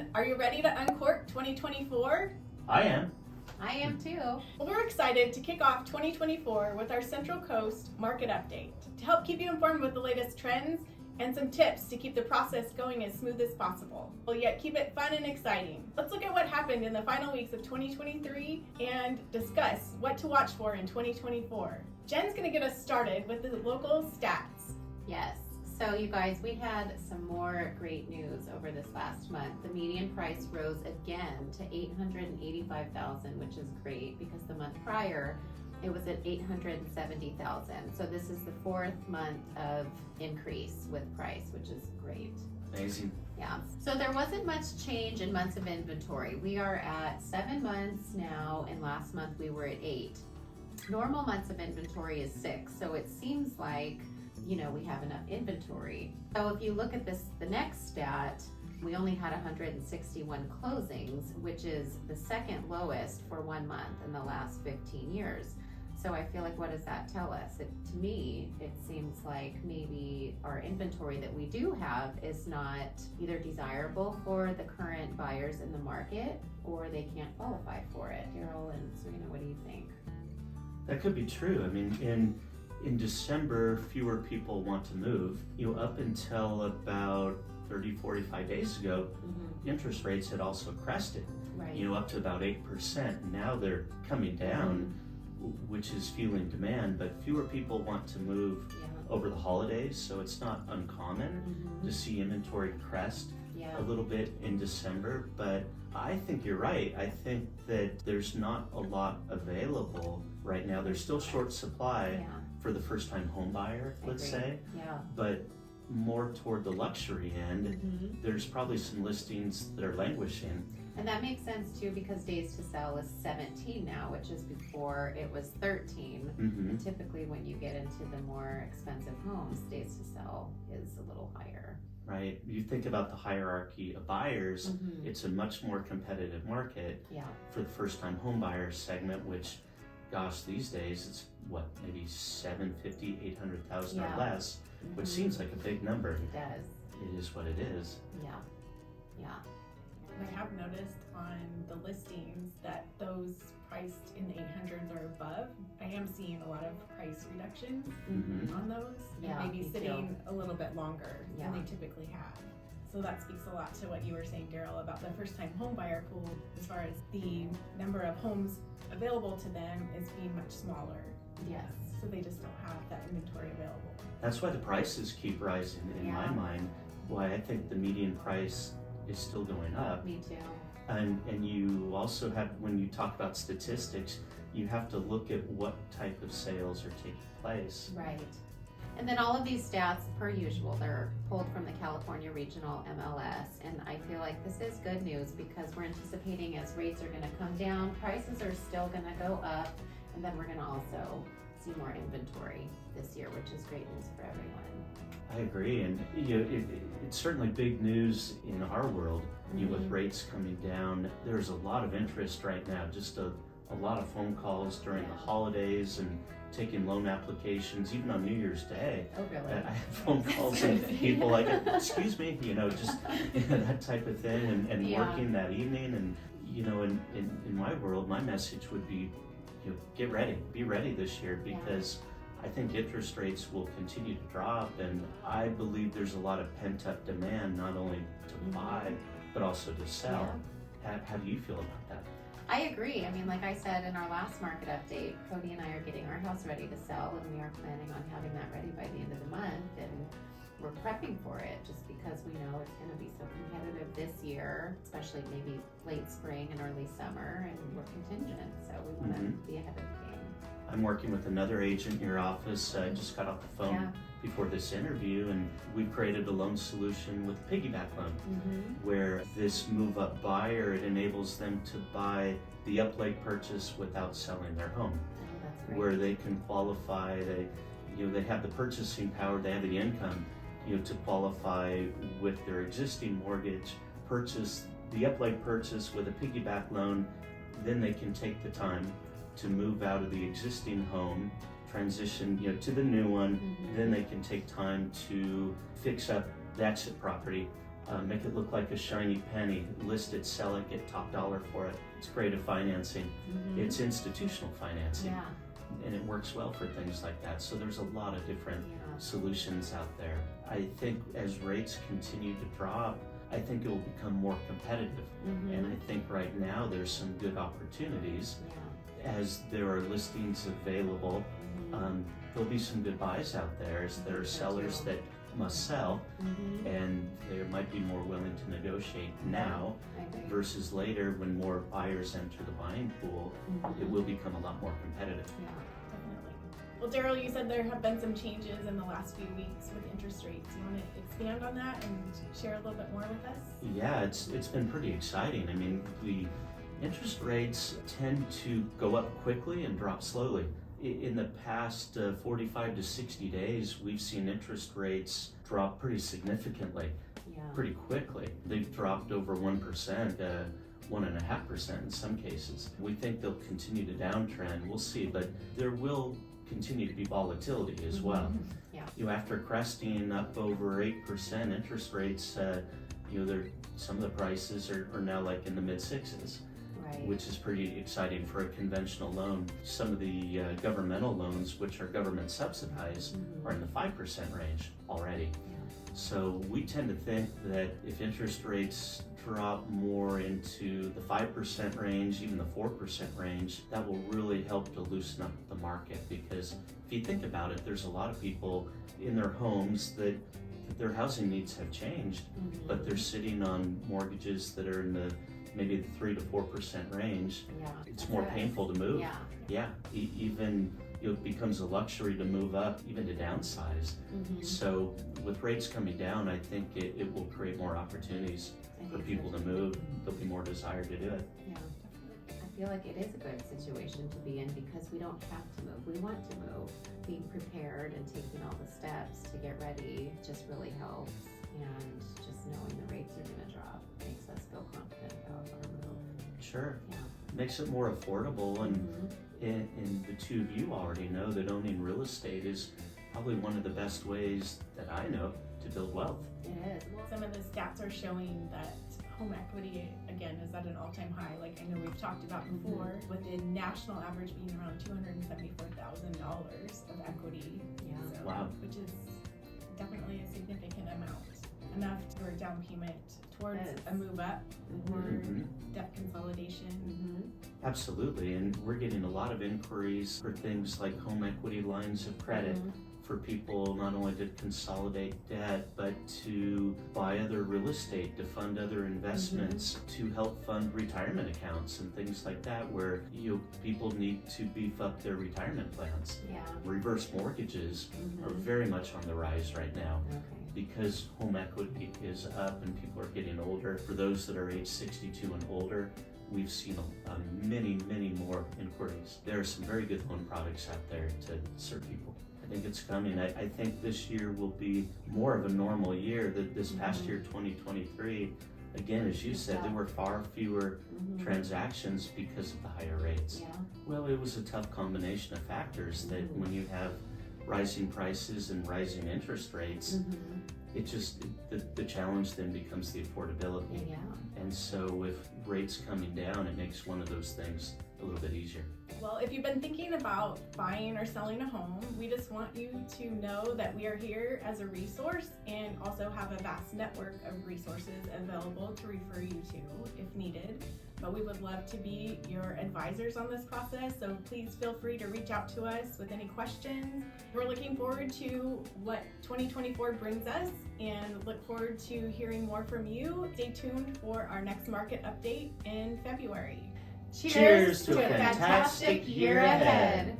everyone. Are you ready to uncork 2024? I am. I am too. Well, we're excited to kick off 2024 with our Central Coast Market Update to help keep you informed with the latest trends and some tips to keep the process going as smooth as possible, but yet keep it fun and exciting. Let's look at what happened in the final weeks of 2023 and discuss what to watch for in 2024. Jen's going to get us started with the local stats. Yes. So you guys, we had some more great news over this last month. The median price rose again to $885,000, which is great because the month prior it was at $870,000. So this is the fourth month of increase with price, which is great. Amazing. Yeah. So there wasn't much change in months of inventory. We are at 7 months now, and last month we were at 8. Normal months of inventory is 6. So it seems like, you know, we have enough inventory. So if you look at this, the next stat, we only had 161 closings, which is the second lowest for 1 month in the last 15 years. So I feel like, what does that tell us? To me, it seems like maybe our inventory that we do have is not either desirable for the current buyers in the market, or they can't qualify for it. Darryl and Serena, what do you think? That could be true. I mean, in December, fewer people want to move. You know, up until about 30, 45 days ago, interest rates had also crested, Right. you know, up to about 8%. Now they're coming down, which is fueling demand, but fewer people want to move over the holidays, so it's not uncommon to see inventory crest a little bit in December. But I think you're right. I think that there's not a lot available right now. There's still short supply for the first-time home buyer, let's say, but more toward the luxury end, there's probably some listings that are languishing. And that makes sense too, because days to sell is 17 now, which is before it was 13. And typically when you get into the more expensive homes, days to sell is a little higher. Right. You think about the hierarchy of buyers, it's a much more competitive market for the first-time home buyer segment, which, gosh, these days it's what, maybe 750, 800,000 or less, which seems like a big number. It does. It is what it is. Yeah. I have noticed on the listings that those priced in the 800s or above, I am seeing a lot of price reductions on those, and maybe sitting a little bit longer than they typically have. So that speaks a lot to what you were saying, Darryl, about the first-time home buyer pool, as far as the number of homes available to them is being much smaller. Yes. So they just don't have that inventory available. That's why the prices keep rising in my mind. Why I think the median price is still going up. Me too. And you also have, when you talk about statistics, you have to look at what type of sales are taking place. Right. And then all of these stats, per usual, they're pulled from the California Regional MLS. And I feel like this is good news because we're anticipating as rates are going to come down, prices are still going to go up, and then we're going to also see more inventory this year, which is great news for everyone. I agree, and you know, it's certainly big news in our world. You know, with rates coming down, there's a lot of interest right now. Just a lot of phone calls during the holidays and taking loan applications, even on New Year's Day. Oh, really? I had phone calls and people like, excuse me, you know, just that type of thing, and working that evening. And you know, in my world, my message would be, you know, get ready, be ready this year, because I think interest rates will continue to drop, and I believe there's a lot of pent-up demand, not only to buy, but also to sell. How do you feel about that? I agree. I mean, like I said in our last market update, Cody and I are getting our house ready to sell, and we are planning on having that ready by the end of the month, and we're prepping for it just because we know it's going to be so competitive this year, especially maybe late spring and early summer, and we're contingent, so we want to be ahead of the game. I'm working with another agent in your office. I just got off the phone before this interview, and we've created a loan solution with piggyback loan, where this move-up buyer, it enables them to buy the up-leg purchase without selling their home, where they can qualify. They have the purchasing power, they have the income, you know, to qualify with their existing mortgage, purchase the up-leg purchase with a piggyback loan. Then they can take the time to move out of the existing home, transition, you know, to the new one. Then they can take time to fix up the exit property make it look like a shiny penny, list it, sell it, get top dollar for it. It's creative financing. It's institutional financing. Yeah. And it works well for things like that. So there's a lot of different solutions out there. I think as rates continue to drop, I think it will become more competitive. And I think right now there's some good opportunities. As there are listings available, there'll be some good buys out there as there are sellers that must sell, and they might be more willing to negotiate now versus later when more buyers enter the buying pool. It will become a lot more competitive. Yeah, definitely. Well, Darryl, you said there have been some changes in the last few weeks with interest rates. You want to expand on that and share a little bit more with us? Yeah, it's been pretty exciting. I mean, the interest rates tend to go up quickly and drop slowly. In the past 45 to 60 days, we've seen interest rates drop pretty significantly, pretty quickly. They've dropped over 1%, 1.5% in some cases. We think they'll continue to downtrend. We'll see, but there will continue to be volatility as well. You know, after cresting up over 8% interest rates, you know, some of the prices are now like in the mid sixes. Which is pretty exciting for a conventional loan. Some of the governmental loans, which are government subsidized, are in the 5% range already. So we tend to think that if interest rates drop more into the 5% range, even the 4% range, that will really help to loosen up the market. Because if you think about it, there's a lot of people in their homes that their housing needs have changed, but they're sitting on mortgages that are in the maybe the 3 to 4% range. It's more painful to move. Even it becomes a luxury to move up, even to downsize. So with rates coming down, I think it will create more opportunities for people to move. There'll be more desire to do it. I feel like it is a good situation to be in because we don't have to move. We want to move. Being prepared and taking all the steps to get ready just really helps. And just knowing the rates are going to drop makes us feel confident about our move. Sure. Makes it more affordable, and the two of you already know that owning real estate is probably one of the best ways that I know to build wealth. It is. Well, some of the stats are showing that home equity, again, is at an all-time high. Like I know we've talked about before, with the national average being around $274,000 of equity. So, wow. Which is definitely a significant amount. Enough for a down payment towards a move up or debt consolidation. Absolutely, and we're getting a lot of inquiries for things like home equity lines of credit for people not only to consolidate debt, but to buy other real estate, to fund other investments, to help fund retirement accounts and things like that, where people need to beef up their retirement plans. Reverse mortgages are very much on the rise right now. Because home equity is up and people are getting older. For those that are age 62 and older, we've seen many more inquiries. There are some very good loan products out there to serve people. I think it's coming. I think this year will be more of a normal year. This past year, 2023, again, as you said, there were far fewer transactions because of the higher rates. Well, it was a tough combination of factors that when you have rising prices and rising interest rates, it just, the challenge then becomes the affordability. And so with rates coming down, it makes one of those things a little bit easier. Well, if you've been thinking about buying or selling a home, we just want you to know that we are here as a resource and also have a vast network of resources available to refer you to if needed. But we would love to be your advisors on this process, so please feel free to reach out to us with any questions. We're looking forward to what 2024 brings us and look forward to hearing more from you. Stay tuned for our next market update in February. Cheers to a fantastic year ahead.